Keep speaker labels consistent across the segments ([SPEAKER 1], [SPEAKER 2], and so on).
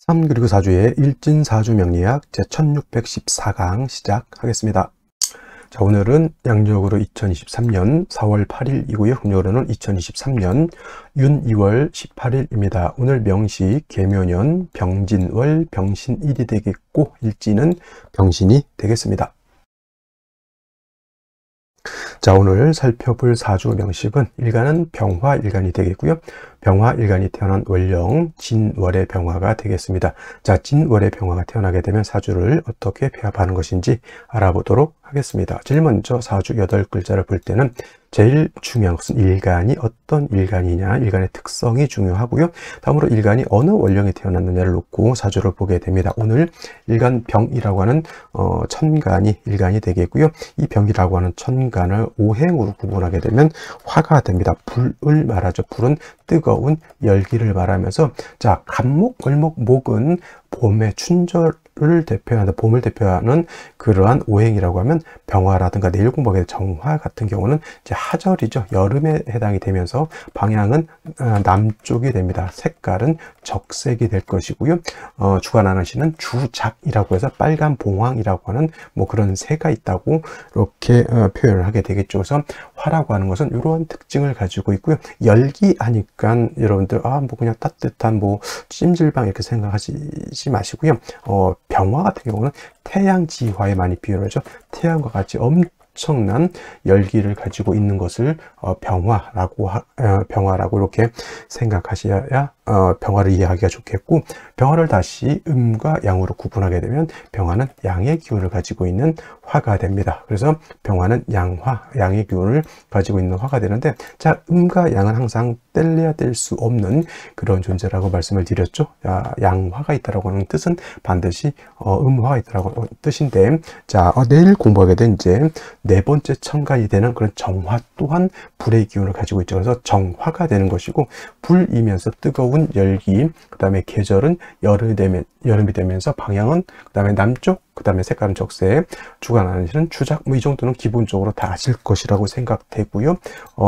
[SPEAKER 1] 3 그리고 4주의 일진사주 명리학 제1614강 시작하겠습니다. 자, 오늘은 양력으로 2023년 4월 8일이고요. 음력으로는 2023년 윤 2월 18일입니다. 오늘 명시 계묘년 병진월 병신일이 되겠고 일진은 병신이 되겠습니다. 자, 오늘 살펴볼 사주 명식은 일간은 병화일간이 되겠고요. 병화일간이 태어난 월령 진월의 병화가 되겠습니다. 자, 진월의 병화가 태어나게 되면 사주를 어떻게 배합하는 것인지 알아보도록 하겠습니다. 제일 먼저 사주 8글자를 볼 때는 제일 중요한 것은 일간이 어떤 일간이냐, 일간의 특성이 중요하고요. 다음으로 일간이 어느 월령에 태어났느냐를 놓고 사주를 보게 됩니다. 오늘 일간 병이라고 하는 천간이 일간이 되겠고요. 이 병이라고 하는 천간을 오행으로 구분하게 되면 화가 됩니다. 불을 말하죠. 불은 뜨거운 열기를 말하면서, 자, 간목, 을목, 목은 봄의 춘절을 대표하는, 봄을 대표하는 그러한 오행이라고 하면 병화라든가 내일 공부하게 될 정화 같은 경우는 이제 하절이죠. 여름에 해당이 되면서 방향은 남쪽이 됩니다. 색깔은 적색이 될 것이고요. 주관하는 시는 주작이라고 해서 빨간 봉황이라고 하는 뭐 그런 새가 있다고 이렇게 표현을 하게 되겠죠. 그래서 화라고 하는 것은 이러한 특징을 가지고 있고요. 열기 하니까 여러분들 뭐 그냥 따뜻한 뭐 찜질방 이렇게 생각하시지 마시고요. 병화 같은 경우는 태양지화에 많이 비유를 하죠. 태양과 같이 엄청난 열기를 가지고 있는 것을 병화라고 이렇게 생각하셔야 병화를 이해하기가 좋겠고, 병화를 다시 음과 양으로 구분하게 되면 병화는 양의 기운을 가지고 있는 화가 됩니다. 그래서 병화는 양화, 양의 기운을 가지고 있는 화가 되는데, 자, 음과 양은 항상 뗄래야 뗄 수 없는 그런 존재라고 말씀을 드렸죠. 양화가 있다라고 하는 뜻은 반드시 음화가 있다라고 하는 뜻인데, 자, 내일 공부하게 된 이제 네 번째 천간이 되는 그런 정화 또한 불의 기운을 가지고 있죠. 그래서 정화가 되는 것이고, 불이면서 뜨거운 열기, 그 다음에 계절은 여름이 되면서 방향은 그 다음에 남쪽, 그 다음에 색깔은 적색, 주관하는 시는 주작, 뭐 이 정도는 기본적으로 다 아실 것이라고 생각되고요.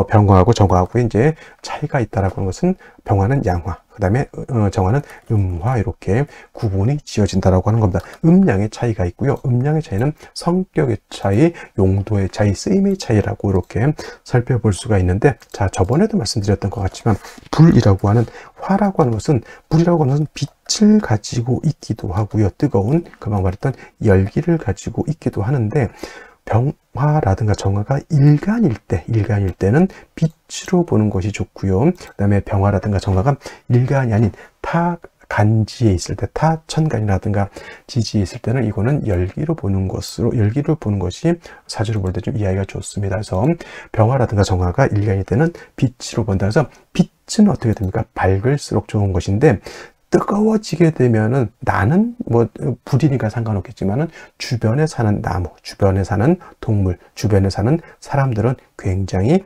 [SPEAKER 1] 병화하고 정화하고 이제 차이가 있다라고 하는 것은 병화는 양화, 그 다음에 정화는 음화, 이렇게 구분이 지어진다라고 하는 겁니다. 음양의 차이가 있고요. 음양의 차이는 성격의 차이, 용도의 차이, 쓰임의 차이라고 이렇게 살펴볼 수가 있는데, 자, 저번에도 말씀드렸던 것 같지만 불이라고 하는, 화라고 하는 것은, 불이라고 하는 것은 빛을 가지고 있기도 하고요. 뜨거운, 금방 말했던 열기를 가지고 있기도 하는데, 병화라든가 정화가 일간일 때는 빛으로 보는 것이 좋고요. 그 다음에 병화라든가 정화가 일간이 아닌 타 간지에 있을 때, 타 천간이라든가 지지에 있을 때는 이거는 열기를 보는 것이 사주를 볼 때 좀 이해하기가 좋습니다. 그래서 병화라든가 정화가 일간일 때는 빛으로 본다. 그래서 빛은 어떻게 됩니까? 밝을수록 좋은 것인데, 뜨거워지게 되면은, 나는 뭐 불이니까 상관없겠지만은 주변에 사는 나무, 주변에 사는 동물, 주변에 사는 사람들은 굉장히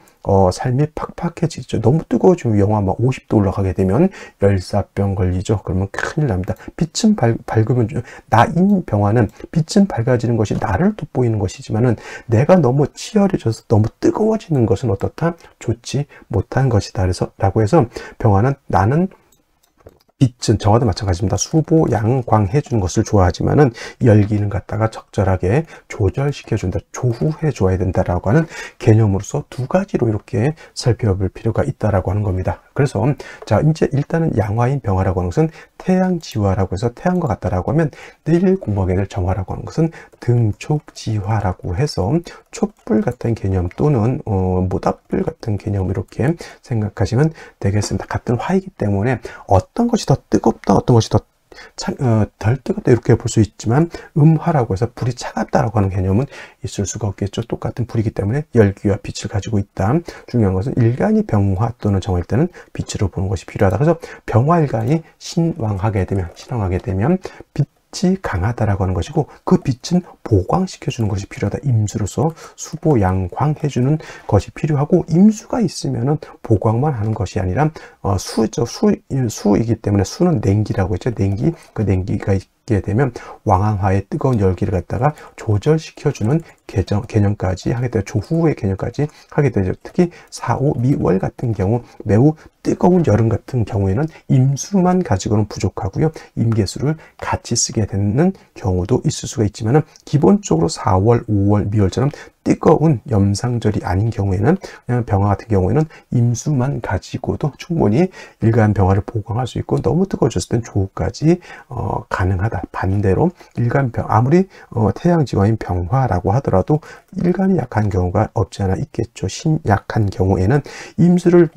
[SPEAKER 1] 삶이 팍팍해지죠. 너무 뜨거워지면 영하 막 50도 올라가게 되면 열사병 걸리죠. 그러면 큰일 납니다. 빛은 밝으면, 나인 병화는 빛은 밝아지는 것이 나를 돋보이는 것이지만은, 내가 너무 치열해져서 너무 뜨거워지는 것은 어떻다? 좋지 못한 것이다. 라고 해서 병화는, 나는 빛은, 정화도 마찬가지입니다. 수보, 양광 해주는 것을 좋아하지만은 열기는 갖다가 적절하게 조절시켜준다, 조후해 줘야 된다라고 하는 개념으로서 두 가지로 이렇게 살펴볼 필요가 있다라고 하는 겁니다. 그래서, 자, 이제 일단은 양화인 병화라고 하는 것은 태양지화라고 해서 태양과 같다라고 하면, 내일 공부하게 될 정화라고 하는 것은 등촉지화라고 해서 촛불 같은 개념 또는 모닥불 같은 개념, 이렇게 생각하시면 되겠습니다. 같은 화이기 때문에 어떤 것이 더 뜨겁다, 어떤 것이 더 덜 뜨겁다, 이렇게 볼 수 있지만, 음화라고 해서 불이 차갑다라고 하는 개념은 있을 수가 없겠죠. 똑같은 불이기 때문에 열기와 빛을 가지고 있다. 중요한 것은 일간이 병화 또는 정화일 때는 빛으로 보는 것이 필요하다. 그래서 병화일간이 신왕하게 되면 빛이 강하다라고 하는 것이고, 그 빛은 보강시켜주는 것이 필요하다. 임수로서 수보, 양광 해주는 것이 필요하고, 임수가 있으면은 보강만 하는 것이 아니라 수이기 때문에, 수는 냉기라고 했죠. 냉기, 그 냉기가 있게 되면 왕항화의 뜨거운 열기를 갖다가 조절시켜주는 개념까지 하게 되죠. 조후의 개념까지 하게 되죠. 특히 4, 5, 미월 같은 경우 매우 뜨거운 여름 같은 경우에는 임수만 가지고는 부족하고요. 임계수를 같이 쓰게 되는 경우도 있을 수가 있지만은 기본적으로 4월, 5월, 미월처럼 뜨거운 염상절이 아닌 경우에는 그냥 병화 같은 경우에는 임수만 가지고도 충분히 일간 병화를 보강할 수 있고 너무 뜨거워졌을 땐 조후까지 가능하다. 반대로 일간 병 아무리 태양지화인 병화라고 하더라도 일간이 약한 경우가 없지 않아 있겠죠. 신약한 경우에는 임수를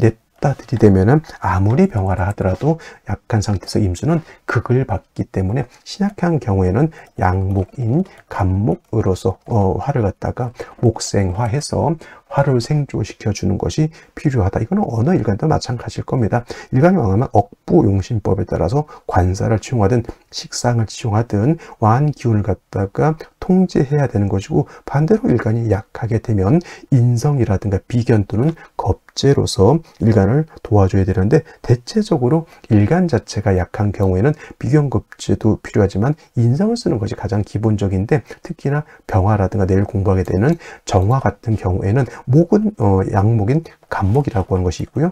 [SPEAKER 1] 들이대면은 아무리 병화라 하더라도 약한 상태에서 임수는 극을 받기 때문에 신약한 경우에는 양목인 간목으로서 화를 갖다가 목생화해서 화를 생조시켜 주는 것이 필요하다. 이거는 어느 일간도 마찬가지일 겁니다. 일간이 왕하면 억부용신법에 따라서 관사를 치용하든 식상을 치용하든 왕한 기운을 갖다가 통제해야 되는 것이고, 반대로 일간이 약하게 되면 인성이라든가 비견 또는 겁재로서 일간을 도와줘야 되는데, 대체적으로 일간 자체가 약한 경우에는 비견 겁재도 필요하지만 인성을 쓰는 것이 가장 기본적인데, 특히나 병화라든가 내일 공부하게 되는 정화 같은 경우에는 목은 양목인 간목이라고 하는 것이 있고요.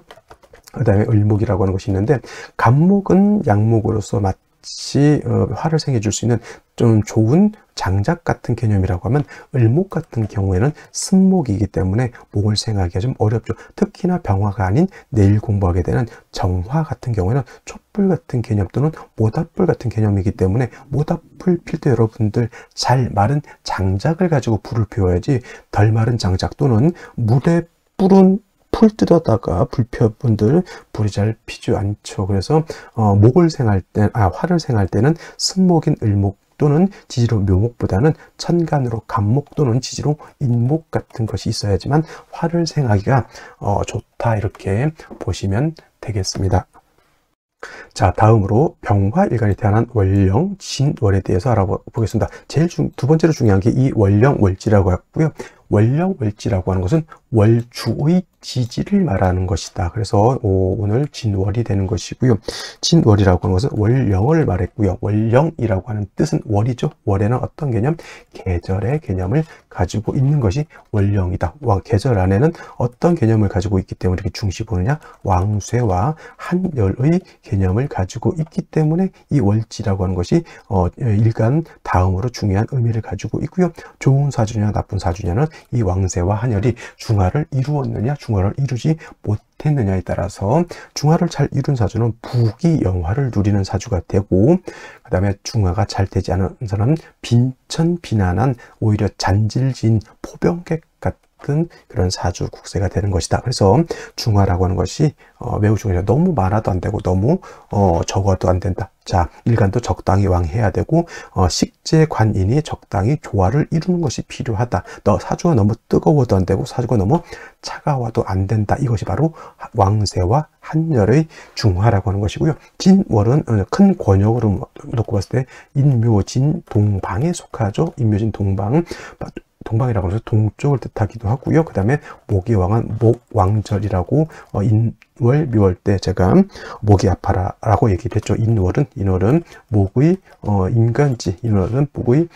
[SPEAKER 1] 그 다음에 을목이라고 하는 것이 있는데, 간목은 양목으로서 마치 화를 생겨줄 수 있는 좀 좋은 장작 같은 개념이라고 하면, 을목 같은 경우에는 승목이기 때문에 목을 생하기가 좀 어렵죠. 특히나 병화가 아닌 내일 공부하게 되는 정화 같은 경우에는 촛불 같은 개념 또는 모닥불 같은 개념이기 때문에, 모닥불 필 때 여러분들 잘 마른 장작을 가지고 불을 피워야지, 덜 마른 장작 또는 물에 불은 풀 뜯어다가 불펴분들 불이 잘 피지 않죠. 그래서 목을 생할 때, 화를 생할 때는 승목인 을목 또는 지지로 묘목보다는 천간으로 간목 또는 지지로 인목 같은 것이 있어야지만 화를 생하기가 좋다, 이렇게 보시면 되겠습니다. 자, 다음으로 병화일간이 태어난 월령, 진월에 대해서 알아보겠습니다. 두 번째로 중요한 게 이 월령, 월지라고 하고요. 월령, 월지라고 하는 것은 월주의 지지를 말하는 것이다. 그래서 오늘 진월이 되는 것이고요. 진월이라고 하는 것은 월령을 말했고요. 월령이라고 하는 뜻은 월이죠. 월에는 어떤 개념? 계절의 개념을 가지고 있는 것이 월령이다. 계절 안에는 어떤 개념을 가지고 있기 때문에 이렇게 중시 보느냐? 왕쇠와 한열의 개념을 가지고 있기 때문에 이 월지라고 하는 것이 일간 다음으로 중요한 의미를 가지고 있고요. 좋은 사주냐 나쁜 사주냐는 이 왕세와 한열이 중화를 이루었느냐 중화를 이루지 못했느냐에 따라서, 중화를 잘 이룬 사주는 부귀영화를 누리는 사주가 되고, 그 다음에 중화가 잘 되지 않은 사람은 빈천빈안한 오히려 잔질진 포병객 같은 그런 사주 국세가 되는 것이다. 그래서 중화라고 하는 것이 매우 중요해요. 너무 많아도 안 되고 너무 적어도 안 된다. 자, 일간도 적당히 왕해야 되고 식재관인이 적당히 조화를 이루는 것이 필요하다. 사주가 너무 뜨거워도 안 되고 사주가 너무 차가워도 안 된다. 이것이 바로 왕세와 한열의 중화라고 하는 것이고요. 진월은 큰 권역으로 놓고 봤을 때 인묘진 동방에 속하죠. 인묘진 동방이라고 해서 동쪽을 뜻하기도 하고요. 그 다음에 목의 왕은 목왕절이라고 인월, 묘월 때 제가 목이 아파라고 얘기를 했죠. 인월은 목의 임간지, 인월은 목의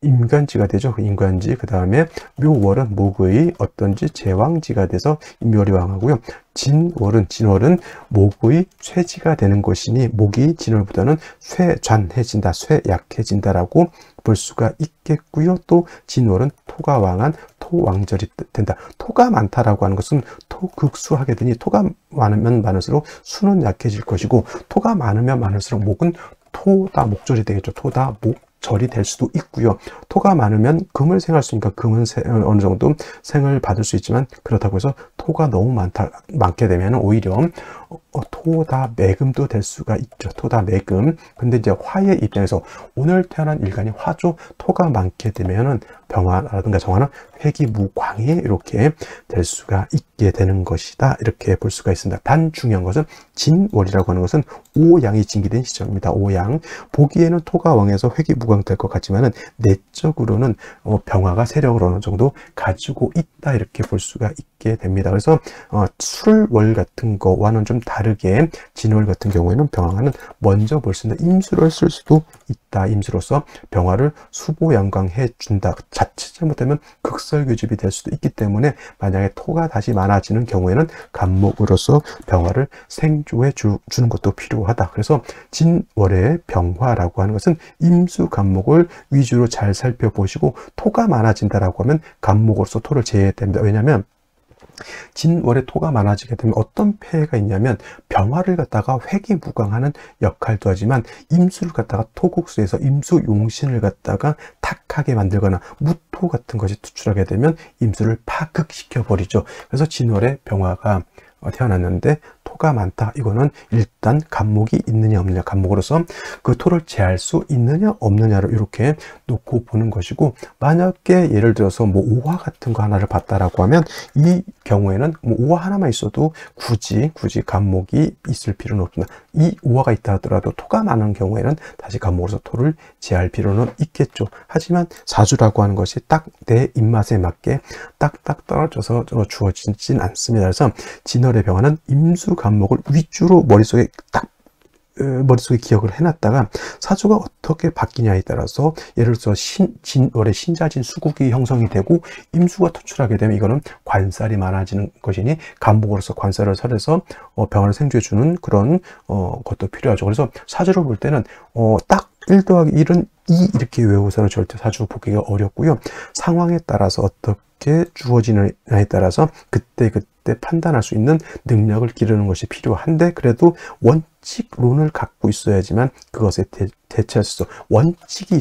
[SPEAKER 1] 임간지가 되죠. 임간지. 그 다음에 묘월은 목의 어떤지 제왕지가 돼서 묘월이 왕하고요. 진월은 목의 쇠지가 되는 것이니 목이 진월보다는 쇠잔해진다, 쇠약해진다라고 볼 수가 있겠고요. 또 진월은 토가 왕한 토왕절이 된다. 토가 많다라고 하는 것은 토극수하게 되니, 토가 많으면 많을수록 수는 약해질 것이고, 토가 많으면 많을수록 목은 토다 목절이 되겠죠. 토다 목절이 될 수도 있고요. 토가 많으면 금을 생할 수 있으니까 금은 어느 정도 생을 받을 수 있지만, 그렇다고 해서 토가 너무 많게 되면 오히려 토다 매금도 될 수가 있죠. 토다 매금. 근데 이제 화의 입장에서 오늘 태어난 일간이 화죠. 토가 많게 되면은 병화라든가 정화는 회기무광이 이렇게 될 수가 있게 되는 것이다. 이렇게 볼 수가 있습니다. 단 중요한 것은 진월이라고 하는 것은 오양이 진기된 시점입니다. 오양. 보기에는 토가 왕에서 회기무광 될 것 같지만은 내적으로는 병화가 세력을 어느 정도 가지고 있다. 이렇게 볼 수가 있게 됩니다. 그래서 술월 같은 거와는 좀 좀 다르게 진월 같은 경우에는 병화는 먼저 볼 수 있는 임수를 쓸 수도 있다. 임수로서 병화를 수보양강해 준다. 자칫 잘못되면 극설교집이 될 수도 있기 때문에 만약에 토가 다시 많아지는 경우에는 간목으로서 병화를 생조해 주는 것도 필요하다. 그래서 진월의 병화라고 하는 것은 임수 간목을 위주로 잘 살펴보시고 토가 많아진다라고 하면 간목으로서 토를 제외해야 됩니다. 왜냐하면 진월에 토가 많아지게 되면 어떤 폐해가 있냐면 병화를 갖다가 회귀무강하는 역할도 하지만 임수를 갖다가 토국수에서 임수 용신을 갖다가 탁하게 만들거나 무토 같은 것이 투출하게 되면 임수를 파극시켜 버리죠. 그래서 진월에 병화가 태어났는데 토가 많다. 이거는 일단 간목이 있느냐 없느냐, 간목으로서 그 토를 제할 수 있느냐 없느냐를 이렇게 놓고 보는 것이고, 만약에 예를 들어서 뭐 오화 같은 거 하나를 봤다라고 하면 이 경우에는 뭐 오화 하나만 있어도 굳이 간목이 있을 필요는 없습니다. 이 오화가 있다 하더라도 토가 많은 경우에는 다시 간목으로서 토를 제할 필요는 있겠죠. 하지만 사주라고 하는 것이 딱 내 입맛에 맞게 딱딱 떨어져서 주어지진 않습니다. 그래서 진월의 병화는 임수 간목을 위주로 머릿속에 기억을 해놨다가 사주가 어떻게 바뀌냐에 따라서 예를 들어서 진월에 신자진 수국이 형성이 되고 임수가 투출하게 되면 이거는 관살이 많아지는 것이니 간목으로서 관살을 설해서 병화를 생조해주는 그런 것도 필요하죠. 그래서 사주를 볼 때는 딱 1 더하기 1은 2 이렇게 외우고서는 절대 사주 보기가 어렵고요. 상황에 따라서 어떻게 주어지느냐에 따라서 그때 판단할 수 있는 능력을 기르는 것이 필요한데, 그래도 원칙론을 갖고 있어야지만 그것에 대처할 수 있어. 원칙이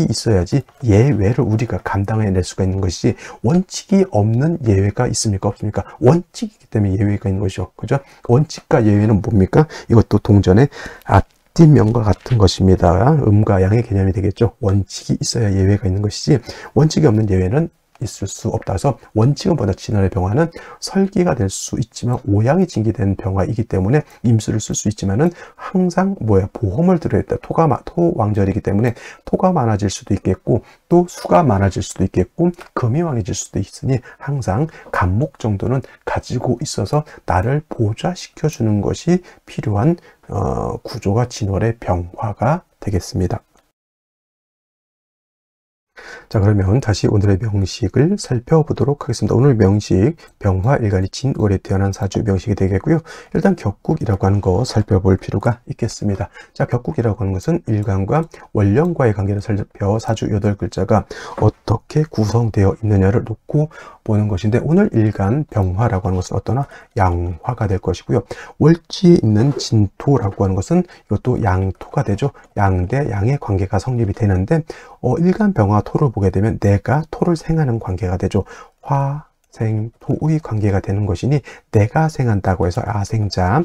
[SPEAKER 1] 있어야지 예외를 우리가 감당해낼 수가 있는 것이지, 원칙이 없는 예외가 있습니까 없습니까? 원칙이기 때문에 예외가 있는 것이죠. 그죠? 원칙과 예외는 뭡니까? 이것도 동전의 앞뒷면과 같은 것입니다. 음과 양의 개념이 되겠죠. 원칙이 있어야 예외가 있는 것이지 원칙이 없는 예외는 있을 수 없다. 그래서 원칙은 보다 진월의 병화는 설기가 될 수 있지만 오양이 징기된 병화이기 때문에 임수를 쓸 수 있지만은 항상 보험을 들어야 했다. 토 왕절이기 때문에 토가 많아질 수도 있겠고 또 수가 많아질 수도 있겠고 금이 왕해질 수도 있으니 항상 간목 정도는 가지고 있어서 나를 보좌시켜 주는 것이 필요한 구조가 진월의 병화가 되겠습니다. 자, 그러면 다시 오늘의 명식을 살펴보도록 하겠습니다. 오늘 명식, 병화 일간이 진월에 태어난 사주 명식이 되겠고요. 일단 격국이라고 하는 거 살펴볼 필요가 있겠습니다. 자, 격국이라고 하는 것은 일간과 원령과의 관계를 살펴 사주 8글자가 어떻게 구성되어 있느냐를 놓고 보는 것인데, 오늘 일간 병화라고 하는 것은 어떠나 양화가 될 것이고요. 월지에 있는 진토라고 하는 것은 이것도 양토가 되죠. 양 대 양의 관계가 성립이 되는데, 일간 병화 토를 보게 되면 내가 토를 생하는 관계가 되죠. 화생토의 관계가 되는 것이니 내가 생한다고 해서 아생자,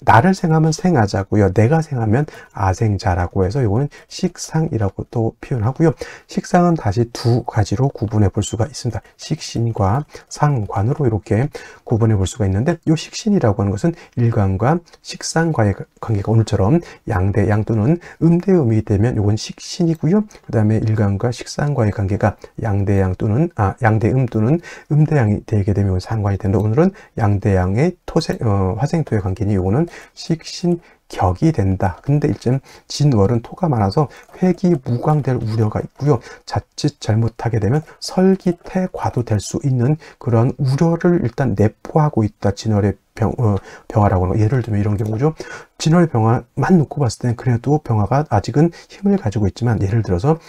[SPEAKER 1] 나를 생하면 생하자고요. 내가 생하면 아생자라고 해서 이거는 식상이라고 또 표현하고요. 식상은 다시 두 가지로 구분해 볼 수가 있습니다. 식신과 상관으로 이렇게 구분해 볼 수가 있는데, 이 식신이라고 하는 것은 일간과 식상과의 관계가 오늘처럼 양대 양 또는 음대 음이 되면 이건 식신이고요. 그 다음에 일간과 식상과의 관계가 양대 양 또는 양대 음 또는 음대 양이 되게 되면 이건 상관이 되는데, 오늘은 양대 양의 화생토의 관계 이거는 식신격이 된다. 근데 일단 진월은 토가 많아서 회귀무광될 우려가 있고요. 자칫 잘못하게 되면 설기태과도 될 수 있는 그런 우려를 일단 내포하고 있다. 진월의 병화라고 하는 거. 예를 들면 이런 경우죠. 진월의 병화만 놓고 봤을 때는 그래도 병화가 아직은 힘을 가지고 있지만, 예를 들어서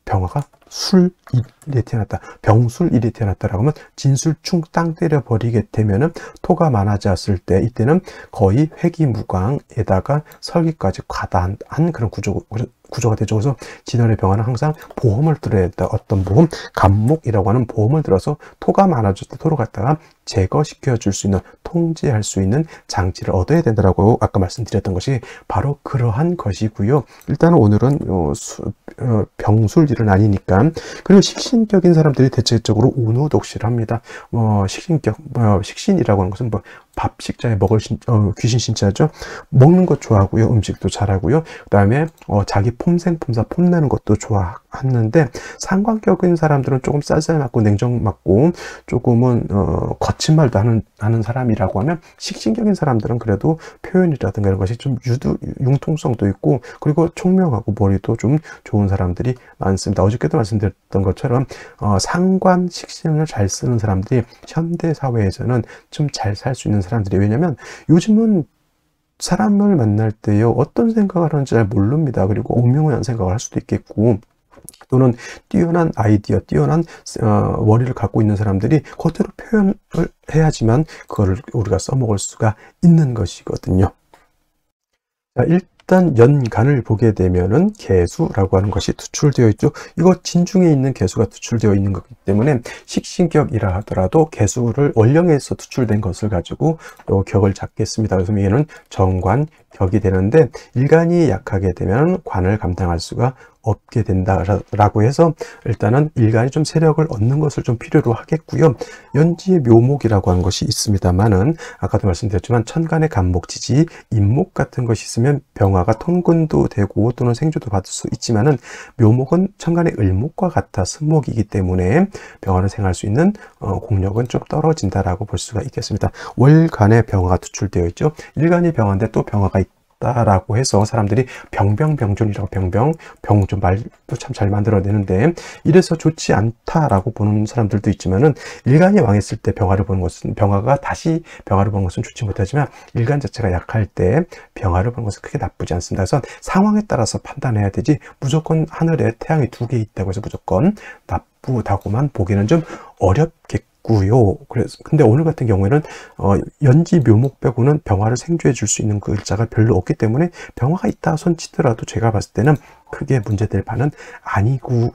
[SPEAKER 1] 병화가 술일에 태어났다, 병술일에 태어났다라고 하면 진술충 땅 때려버리게 되면은 토가 많아졌을 때 이때는 거의 회귀무광에다가 설기까지 과다한 그런 구조가 되죠. 그래서 진월의 병화는 항상 보험을 들어야 된다. 어떤 보험? 간목이라고 하는 보험을 들어서 토가 많아졌을 때 토를 갖다가 제거시켜 줄 수 있는, 통제할 수 있는 장치를 얻어야 된다라고 아까 말씀드렸던 것이 바로 그러한 것이고요. 일단은 오늘은 병술일은 아니니까. 그리고 식신격인 사람들이 대체적으로 운우독실을 합니다. 식신이라고 하는 것은 밥식자에 먹을 귀신 신자죠. 먹는 것 좋아하고요. 음식도 잘하고요. 그 다음에 자기 폼생폼사 폼내는 것도 좋아하는데, 상관격인 사람들은 조금 쌀쌀맞고 냉정맞고 조금은 거친 말도 하는 사람이라고 하면, 식신격인 사람들은 그래도 표현이라든가 이런 것이 좀 융통성도 있고, 그리고 총명하고 머리도 좀 좋은 사람들이 많습니다. 어저께도 말씀드렸던 것처럼 상관 식신을 잘 쓰는 사람들이 현대 사회에서는 좀 잘 살 수 있는 사람들이, 왜냐면 요즘은 사람을 만날 때요, 어떤 생각을 하는지 잘 모릅니다. 그리고 오명한 생각을 할 수도 있겠고, 또는 뛰어난 아이디어, 뛰어난 머리를 갖고 있는 사람들이 겉으로 표현을 해야지만 그거를 우리가 써먹을 수가 있는 것이거든요. 자, 일단 연간을 보게 되면은 개수라고 하는 것이 투출되어 있죠. 이거 진중에 있는 개수가 투출되어 있는 거기 때문에 식신격이라 하더라도 개수를 원령에서 투출된 것을 가지고 또 격을 잡겠습니다. 그래서 얘는 정관, 격이 되는데, 일간이 약하게 되면 관을 감당할 수가 없게 된다라고 해서 일단은 일간이 좀 세력을 얻는 것을 좀 필요로 하겠고요. 연지의 묘목이라고 하는 것이 있습니다만은, 아까도 말씀드렸지만 천간의 간목, 지지, 임목 같은 것이 있으면 병화가 통근도 되고 또는 생조도 받을 수 있지만은, 묘목은 천간의 을목과 같아 승목이기 때문에 병화를 생할 수 있는 공력은 좀 떨어진다라고 볼 수가 있겠습니다. 월간에 병화가 투출되어 있죠. 일간이 병화인데 또 병화가 라고 해서 사람들이 병병병존이라고, 병존 말도 참 잘 만들어내는데, 이래서 좋지 않다라고 보는 사람들도 있지만은, 일간이 왕했을 때 병화를 보는 것은, 병화가 다시 병화를 보는 것은 좋지 못하지만, 일간 자체가 약할 때 병화를 보는 것은 크게 나쁘지 않습니다. 그래서 상황에 따라서 판단해야 되지, 무조건 하늘에 태양이 2개 있다고 해서 무조건 나쁘다고만 보기는 좀 어렵겠고, 그래서 근데 오늘 같은 경우에는 연지 묘목 빼고는 병화를 생조해 줄 수 있는 그 일자가 별로 없기 때문에, 병화가 있다 손치더라도 제가 봤을 때는 크게 문제될 바는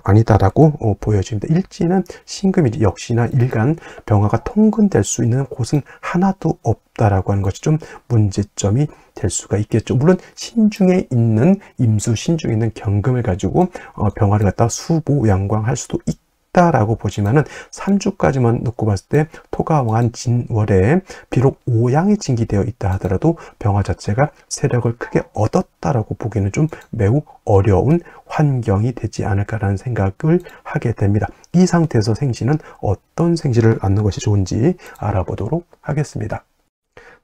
[SPEAKER 1] 아니다라고 보여집니다. 일지는 신금이지, 역시나 일간 병화가 통근될 수 있는 곳은 하나도 없다라고 하는 것이 좀 문제점이 될 수가 있겠죠. 물론 신중에 있는 임수, 신중에 있는 경금을 가지고 병화를 갖다 수보 양광할 수도 있다라고 보지만은, 3주까지만 놓고 봤을 때 토가 왕한 진월에 비록 오양이 징기되어 있다 하더라도 병화 자체가 세력을 크게 얻었다라고 보기는 좀 매우 어려운 환경이 되지 않을까라는 생각을 하게 됩니다. 이 상태에서 생시는 어떤 생시를 갖는 것이 좋은지 알아보도록 하겠습니다.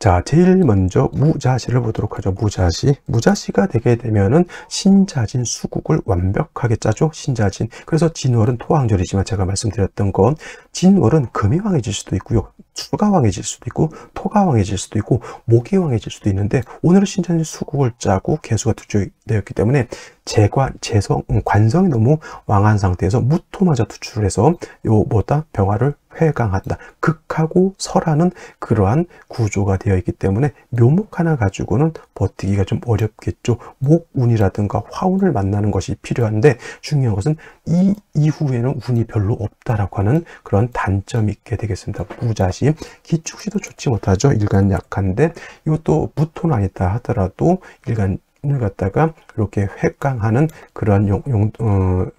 [SPEAKER 1] 자, 제일 먼저 무자시를 보도록 하죠. 무자시가 되게 되면은 신자진 수국을 완벽하게 짜죠. 신자진. 그래서 진월은 토왕절이지만, 제가 말씀드렸던 건 진월은 금이 왕해질 수도 있고요, 수가 왕해질 수도 있고, 토가 왕해질 수도 있고, 목이 왕해질 수도 있는데, 오늘은 신자진 수국을 짜고 개수가 투출되었기 때문에 관성이 너무 왕한 상태에서 무토마저 투출을 해서 병화를 회강한다, 극하고 설하는 그러한 구조가 되어 있기 때문에 묘목 하나 가지고는 버티기가 좀 어렵겠죠. 목운이라든가 화운을 만나는 것이 필요한데, 중요한 것은 이 이후에는 운이 별로 없다라고 하는 그런 단점이 있게 되겠습니다. 무자시, 기축시도 좋지 못하죠. 일간 약한데, 이것도 무토는 아니다 하더라도 일간 을 갖다가 이렇게 획강하는 그러한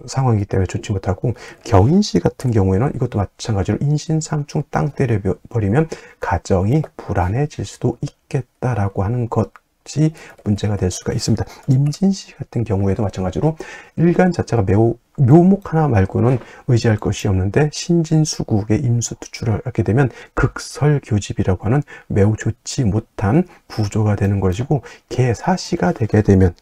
[SPEAKER 1] 상황이기 때문에 좋지 못하고, 경인시 같은 경우에는 이것도 마찬가지로 인신상충 땅 때려버리면 가정이 불안해질 수도 있겠다라고 하는 것이 문제가 될 수가 있습니다. 임진시 같은 경우에도 마찬가지로 일간 자체가 매우 묘목 하나 말고는 의지할 것이 없는데, 신진수국의 임수 투출을 하게 되면 극설교집이라고 하는 매우 좋지 못한 구조가 되는 것이고, 개사시가 되게 되면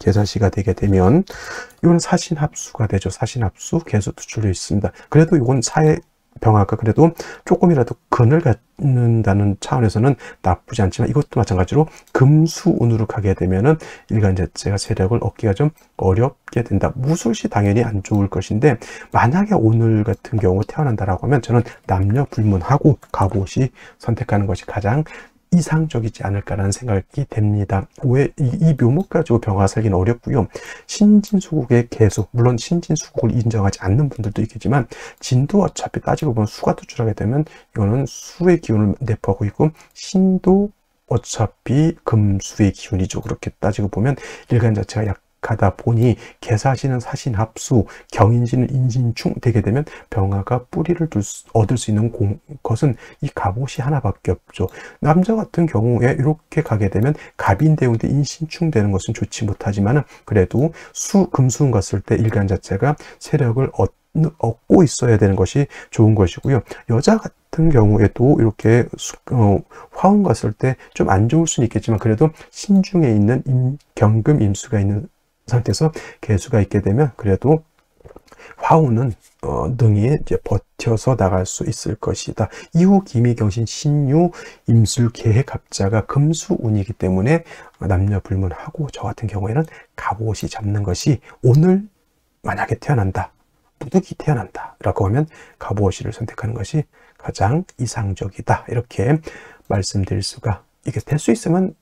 [SPEAKER 1] 이건 사신합수가 되죠. 사신합수, 개수 투출이 있습니다. 그래도 이건 사회 병화가 그래도 조금이라도 근을 갖는다는 차원에서는 나쁘지 않지만, 이것도 마찬가지로 금수운으로 가게 되면은 일간 자체가 세력을 얻기가 좀 어렵게 된다. 무술시 당연히 안 좋을 것인데, 만약에 오늘 같은 경우 태어난다라고 하면 저는 남녀 불문하고 갑옷이 선택하는 것이 가장 이상적이지 않을까라는 생각이 됩니다. 왜 이 묘목 가지고 병화 살기는 어렵고요. 신진수국의 개수, 물론 신진수국을 인정하지 않는 분들도 있겠지만, 진도 어차피 따지고 보면 수가 투출하게 되면 이거는 수의 기운을 내포하고 있고, 신도 어차피 금수의 기운이죠. 그렇게 따지고 보면 일간 자체가 약하다 보니 개사시는 사신합수, 경인시는 인신충 되게 되면 병화가 뿌리를 얻을 수 있는 것은 이 갑옷이 하나밖에 없죠. 남자 같은 경우에 이렇게 가게 되면 갑인대운대 인신충 되는 것은 좋지 못하지만 그래도 금수운 갔을 때 일간 자체가 세력을 얻고 있어야 되는 것이 좋은 것이고요. 여자 같은 경우에도 이렇게 화운 갔을 때 좀 안 좋을 수는 있겠지만 그래도 신중에 있는 경금 임수가 있는 상태에서 개수가 있게 되면 그래도 화우는 능히 이제 버텨서 나갈 수 있을 것이다. 이후 기미경신 신유 임술 계획 갑자가 금수운이기 때문에 남녀 불문하고 저 같은 경우에는 갑옷이 잡는 것이 오늘 만약에 태어난다. 무득이 태어난다 라고 하면 갑옷이를 선택하는 것이 가장 이상적이다. 이렇게 말씀드릴 수가 이게 될 수 있으면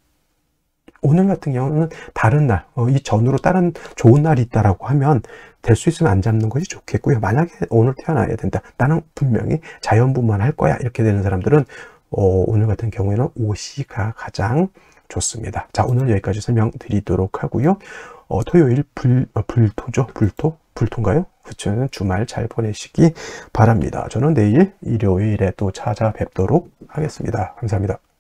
[SPEAKER 1] 오늘 같은 경우는 다른 날, 이 전후로 다른 좋은 날이 있다라고 하면 될 수 있으면 안 잡는 것이 좋겠고요. 만약에 오늘 태어나야 된다. 나는 분명히 자연분만 할 거야. 이렇게 되는 사람들은 오늘 같은 경우에는 오시가 가장 좋습니다. 자, 오늘 여기까지 설명드리도록 하고요. 토요일 불토죠? 불토인가요? 그렇죠. 주말 잘 보내시기 바랍니다. 저는 내일 일요일에 또 찾아뵙도록 하겠습니다. 감사합니다.